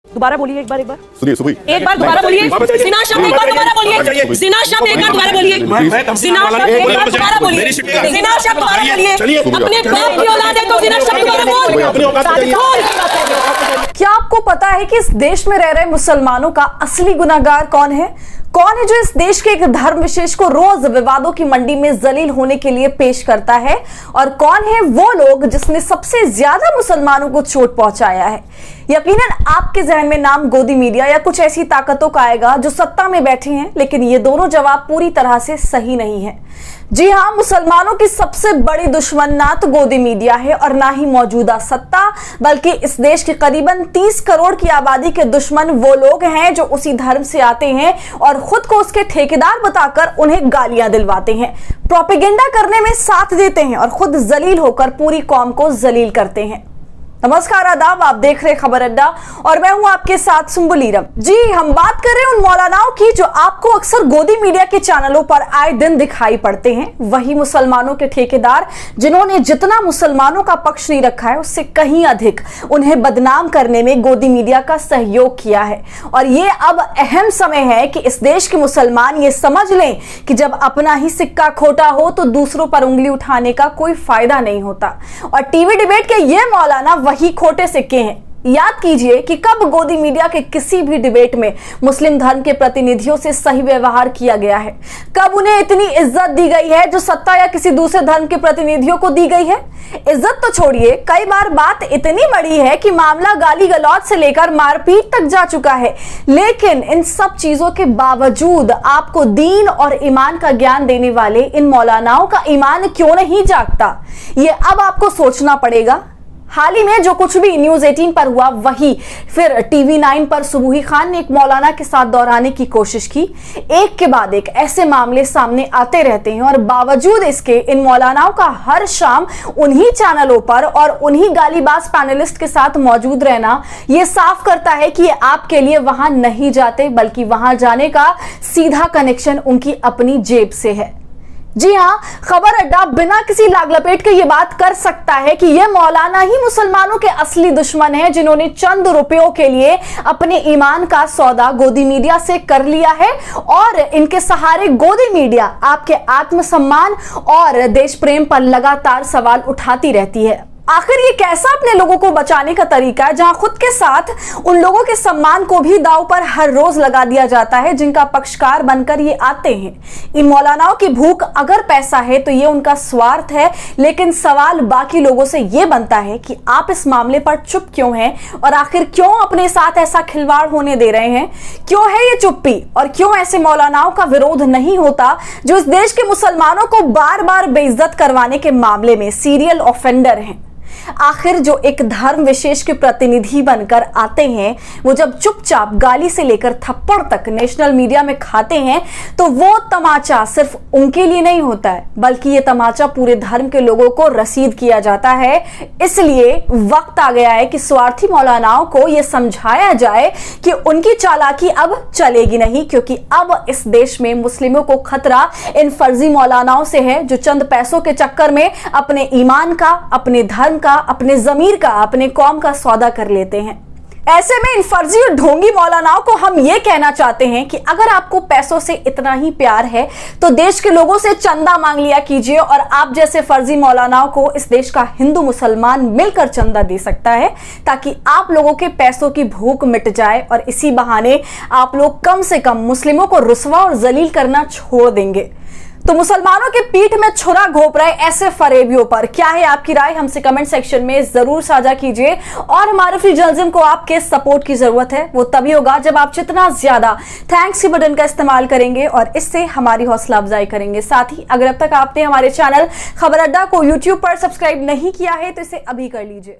दोबारा बोलिए एक बार सुनिए एक बार दोबारा बोलिए जिना शब्द एक बार दोबारा बोलिए जिना शब्द एक बार दोबारा बोलिए जिना शब्द एक बार दोबारा बोलिए जिना शब्द दोबारा बोलिए अपने बाप की औलाद है तो जिना शब्द दोबारा बोल। क्या आपको पता है कि इस देश में रह रहे मुसलमानों का असली गुनाहगार कौन है? कौन है जो इस देश के एक धर्म विशेष को रोज विवादों की मंडी में जलील होने के लिए पेश करता है? और कौन है वो लोग जिसने सबसे ज्यादा मुसलमानों को चोट पहुंचाया है? यकीनन आपके जहन में नाम गोदी मीडिया या कुछ ऐसी ताकतों का आएगा जो सत्ता में बैठी हैं, लेकिन ये दोनों जवाब पूरी तरह से सही नहीं है। जी हां, मुसलमानों की सबसे बड़ी दुश्मन ना तो गोदी मीडिया है और ना ही मौजूदा सत्ता, बल्कि इस देश के करीबन 30 करोड़ की आबादी के दुश्मन वो लोग हैं जो उसी धर्म से आते हैं और खुद को उसके ठेकेदार बताकर उन्हें गालियां दिलवाते हैं, प्रोपेगेंडा करने में साथ देते हैं और खुद जलील होकर पूरी कौम को जलील करते हैं। नमस्कार, आदाब, आप देख रहे खबर अड्डा और मैं हूं आपके साथ सुंबुल ईरम। जी, हम बात कर रहे हैं उन मौलानाओं की जो आपको अक्सर गोदी मीडिया के चैनलों पर आए दिन दिखाई पड़ते हैं। वही मुसलमानों के ठेकेदार जिन्होंने जितना मुसलमानों का पक्ष नहीं रखा है उससे कहीं अधिक उन्हें बदनाम करने में गोदी मीडिया का सहयोग किया है। और ये अब अहम समय है कि इस देश के मुसलमान ये समझ लें कि जब अपना ही सिक्का खोटा हो तो दूसरों पर उंगली उठाने का कोई फायदा नहीं होता। और टीवी डिबेट के ये मौलाना वही खोटे सिक्के हैं। याद कीजिए कि कब गोदी मीडिया के किसी भी डिबेट में मुस्लिम धर्म के प्रतिनिधियों से सही व्यवहार किया गया है? कब उन्हें इतनी इज्जत दी गई है जो सत्ता या किसी दूसरे धर्म के प्रतिनिधियों को दी गई है? इज्जत तो छोड़िए, कई बार बात इतनी बड़ी है कि मामला गाली गलौज से लेकर मारपीट तक जा चुका है। लेकिन इन सब चीजों के बावजूद आपको दीन और ईमान का ज्ञान देने वाले इन मौलानाओं का ईमान क्यों नहीं जागता? ये अब आपको सोचना पड़ेगा। हाल ही में जो कुछ भी न्यूज 18 पर हुआ वही फिर टीवी 9 पर सुबूही खान ने एक मौलाना के साथ दोहराने की कोशिश की। एक के बाद एक ऐसे मामले सामने आते रहते हैं और बावजूद इसके इन मौलानाओं का हर शाम उन्हीं चैनलों पर और उन्हीं गालीबाज पैनलिस्ट के साथ मौजूद रहना ये साफ करता है कि ये आपके लिए वहां नहीं जाते, बल्कि वहां जाने का सीधा कनेक्शन उनकी अपनी जेब से है। जी हाँ, खबर अड्डा बिना किसी लाग लपेट के ये बात कर सकता है कि ये मौलाना ही मुसलमानों के असली दुश्मन हैं, जिन्होंने चंद रुपयों के लिए अपने ईमान का सौदा गोदी मीडिया से कर लिया है। और इनके सहारे गोदी मीडिया आपके आत्मसम्मान और देश प्रेम पर लगातार सवाल उठाती रहती है। आखिर ये कैसा अपने लोगों को बचाने का तरीका है, जहां खुद के साथ उन लोगों के सम्मान को भी दांव पर हर रोज लगा दिया जाता है जिनका पक्षकार बनकर ये आते हैं। इन मौलानाओं की भूख अगर पैसा है तो ये उनका स्वार्थ है, लेकिन सवाल बाकी लोगों से ये बनता है कि आप इस मामले पर चुप क्यों हैं और आखिर क्यों अपने साथ ऐसा खिलवाड़ होने दे रहे हैं? क्यों है ये चुप्पी और क्यों ऐसे मौलानाओं का विरोध नहीं होता जो इस देश के मुसलमानों को बार बार बेइज्जत करवाने के मामले में सीरियल ऑफेंडर हैं? आखिर जो एक धर्म विशेष के प्रतिनिधि बनकर आते हैं वो जब चुपचाप गाली से लेकर थप्पड़ तक नेशनल मीडिया में खाते हैं तो वो तमाचा सिर्फ उनके लिए नहीं होता है, बल्कि ये तमाचा पूरे धर्म के लोगों को रसीद किया जाता है। इसलिए वक्त आ गया है कि स्वार्थी मौलानाओं को ये समझाया जाए कि उनकी चालाकी अब चलेगी नहीं, क्योंकि अब इस देश में मुस्लिमों को खतरा इन फर्जी मौलानाओं से है जो चंद पैसों के चक्कर में अपने ईमान का, अपने धर्म का, अपने जमीर का, अपने कौम का सौदा कर लेते हैं। ऐसे में इन फर्जी और ढोंगी मौलानाओं को हम ये कहना चाहते हैं कि अगर आपको पैसों से इतना ही प्यार है तो देश के लोगों से चंदा मांग लिया कीजिए और आप जैसे फर्जी मौलानाओं को इस देश का हिंदू मुसलमान मिलकर चंदा दे सकता है, ताकि आप लोगों के पैसों की भूख मिट जाए और इसी बहाने आप लोग कम से कम मुस्लिमों को रुसवा और जलील करना छोड़ देंगे। तो मुसलमानों के पीठ में छुरा घोंप रहे ऐसे फरेबियों पर क्या है आपकी राय? हमसे कमेंट सेक्शन में जरूर साझा कीजिए। और हमारे फ्री जर्नलिज्म को आपके सपोर्ट की जरूरत है, वो तभी होगा जब आप जितना ज्यादा थैंक्स के बटन का इस्तेमाल करेंगे और इससे हमारी हौसला अफजाई करेंगे। साथ ही अगर अब तक आपने हमारे चैनल खबर अड्डा को यूट्यूब पर सब्सक्राइब नहीं किया है तो इसे अभी कर लीजिए।